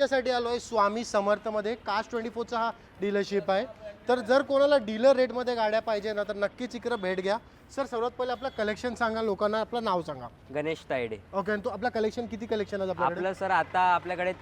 त्यासाठी आलोय स्वामी समर्थमध्ये कास्ट 24चा हा डीलरशिप आहे. तर जर कोणाला डीलर रेटमध्ये गाड्या पाहिजे ना तर नक्कीच इकडे भेट घ्या. सर सर्वात पहिले आपलं कलेक्शन सांगा, लोकांना आपलं नाव सांगा. गणेश तायडे. ओके, आणि तो आपला कलेक्शन किती कलेक्शन आहे आपल्याकडे? आपलं सर आता आपल्याकडे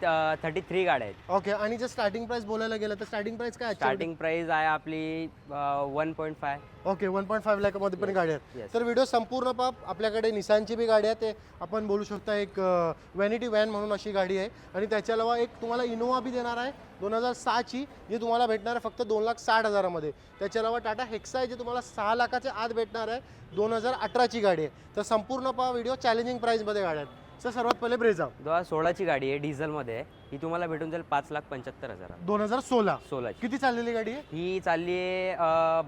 33 गाड्या आहेत. ओके, आणि जर स्टार्टिंग प्राइस बोलायला गेलं तर स्टार्टिंग प्राइस काय आहे? स्टार्टिंग प्राइस आहे आपली 1.5. ओके, 1.5 लाखामध्ये पण गाडी आहेत. Yes. तर व्हिडिओ संपूर्ण पहा. आपल्याकडे निसानची बी गाडी आहे, ते आपण बोलू शकता एक व्हॅनिटी व्हॅन म्हणून अशी गाडी आहे. आणि त्याच्या अलावा एक तुम्हाला इनोवा बी देणार आहे 2006ची, जी तुम्हाला भेटणार आहे फक्त 2,60,000मध्ये. त्याच्या अलावा टाटा हेक्सा आहे, जे तुम्हाला 6 लाखाच्या आत भेटणार आहे, 2018ची गाडी आहे. तर संपूर्ण पहा व्हिडिओ. चॅलेंजिंग प्राईसमध्ये गाड्या आहेत. सर सर्वात पहिले ब्रेझा 2016ची गाडी आहे, डिझेलमध्ये आहे. ही तुम्हाला भेटून जाईल 5,75,000. 2016. 16ची किती चाललेली गाडी आहे? ही चालली आहे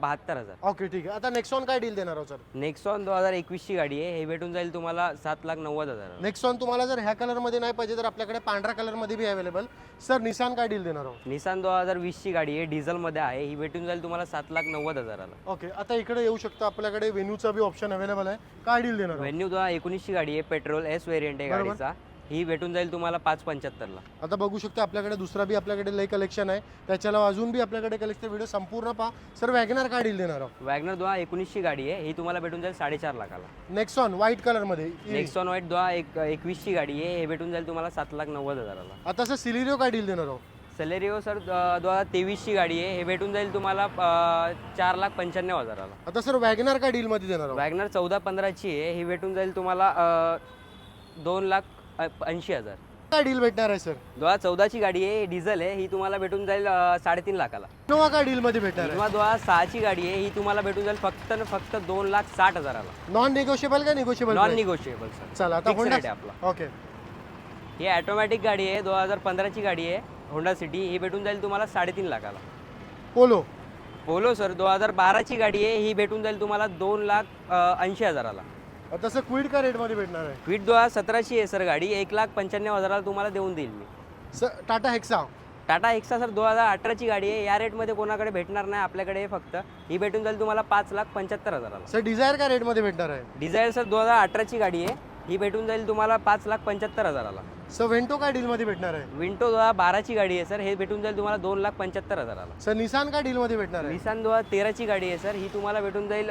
72,000. ओके ठीक आहे. आता नेक्सॉन काय डील देणार आहोत सर? नेक्सॉन 2021ची गाडी आहे. हे भेटून जाईल तुम्हाला 7,90,000. नेक्सॉन तुम्हाला जर ह्या कलरमध्ये नाही पाहिजे तर आपल्याकडे पांढऱ्या कलरमध्ये बी अवेलेबल. सर निसान काय डील देणार आहोत? निसान 2020ची गाडी आहे, डिझेलमध्ये आहे. ही भेटून जाईल तुम्हाला 7,90,000. ओके, आता इकडे येऊ शकता. आपल्याकडे वेन्यूचा बी ऑप्शन अवेलेबल आहे. काय डील देणार आहोत? व्हेन्यू 2019ची गाडी आहे, पेट्रोल एस व्हेरियंट आहे बरोबर. गाडीचा. ही भेटून जाईल तुम्हाला 5,75,000ला. आता बघू शकता आपल्याकडे दुसरा बी आपल्याकडे लय कलेक्शन आहे. त्याच्याला अजून बी आपल्याकडे कलेक्शन. व्हिडिओ संपूर्ण पहा. सर वॅगनर काय डील देणार आहोत? वॅगनर 2019ची गाडी आहे. ही तुम्हाला भेटून जाईल 4.5 लाखाला. नेक्सॉन व्हाईट कलरमध्ये. नेक्सॉन व्हाईट 2021ची गाडी आहे. हे भेटून जाईल तुम्हाला 7,90,000ला. आता सर सिलेरिओ काय डील देणार आहोत? सेलेरिओ सर 2023ची गाडी आहे. हे भेटून जाईल तुम्हाला 4,95,000ला. आता सर वॅगनर काय डीलमध्ये देणार आहोत? वॅगनर 14-15ची आहे. ही भेटून जाईल तुम्हाला 2,80,000. काय डील भेटणार आहे सर? 2014ची गाडी आहे, डिझेल आहे. ही तुम्हाला भेटून जाईल 3.5 लाखाला. इनोवा काय डीलमध्ये भेटणार आहे? किंवा 2006ची गाडी आहे. ही तुम्हाला भेटून जाईल फक्त 2,60,000ला. नॉन निगोशिएबल का निगोशिएबल? Non negotiable sir. चला आता Fixed होंडा rate आहे आपला. ओके. ही ऑटोमॅटिक गाडी आहे, 2015ची गाडी आहे, होंडा सिटी. ही भेटून जाईल तुम्हाला 3.5 लाखाला. पोलो. पोलो सर 2012ची गाडी आहे. ही भेटून जाईल तुम्हाला 2,80,000ला. आता सर क्विड का रेटमध्ये भेटणार आहे? क्विट 2017ची आहे सर गाडी. 1,95,000ला तुम्हाला देऊन देईल मी. Sir Tata Hexa. Tata Hexa sir 2018ची गाडी आहे. या रेटमध्ये कोणाकडे भेटणार नाही, आपल्याकडे फक्त. ही भेटून जाईल तुम्हाला 5,75,000ला. सर डिझायर काय रेटमध्ये भेटणार आहे? डिझायर सर 2018ची गाडी आहे. ही भेटून जाईल तुम्हाला 5,75,000ला. सर वेंटो काय डीलमध्ये भेटणार आहे? विंटो 2012ची गाडी आहे सर. हे भेटून जाईल तुम्हाला 2,75,000ला. सर निसान काय डीलमध्ये भेटणार आहे? निसान 2013ची गाडी आहे सर. ही तुम्हाला भेटून जाईल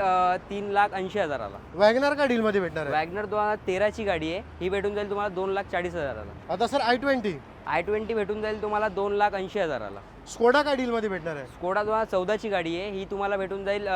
3,80,000ला. वॅगनर काय डीलमध्ये भेटणार आहे? वॅगनर 2013ची गाडी आहे. ही भेटून जाईल तुम्हाला 2,40,000ला. आता सर i20. i20 भेटून जाईल तुम्हाला 2,80,000ला. स्कोडा काय डीलमध्ये भेटणार आहे? स्कोडा 2014ची गाडी आहे. ही तुम्हाला भेटून जाईल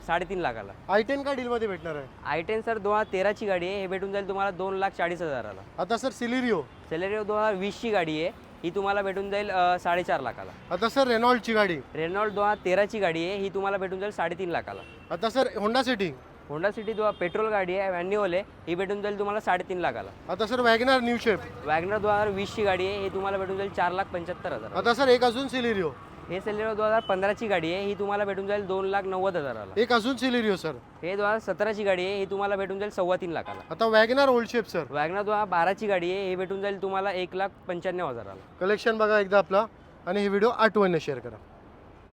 3.5 लाखाला. i10 काय डीलमध्ये भेटणार आहे? i10 सर 2013ची गाडी आहे. हे भेटून जाईल तुम्हाला 2,40,000ला. आता सर सिलेरिओ. सेलेरिओ 2020ची गाडी आहे. ही तुम्हाला भेटून जाईल 4.5 लाखाला. आता सर रेनॉल्डची गाडी. रेनॉल्ड 2013ची गाडी आहे. ही तुम्हाला भेटून जाईल 3.5 लाखाला. आता sir Honda city. Honda city petrol गाडी आहे, मॅन्युअल आहे. ही भेटून जाईल तुम्हाला 3.5 लाखाला. आता sir Wagon R new shape. Wagon R 2020ची गाडी आहे. ही तुम्हाला भेटून जाईल 4,75,000. आता सर एक अजून सिलेरिओ. हे सेलेरिओ 2015ची गाडी आहे. ही तुम्हाला भेटून जाईल 2,90,000ला. एक अजून सिलेरिओ सर. हे 2017ची गाडी आहे. ही तुम्हाला भेटून जाईल 3.25 लाखाला. आता Wagon R old shape sir. Wagon R 2012ची गाडी आहे. ही भेटून जाईल तुम्हाला 1,95,000ला. कलेक्शन बघा एकदा आपला, आणि हे व्हिडिओ आठवणीने शेअर करा.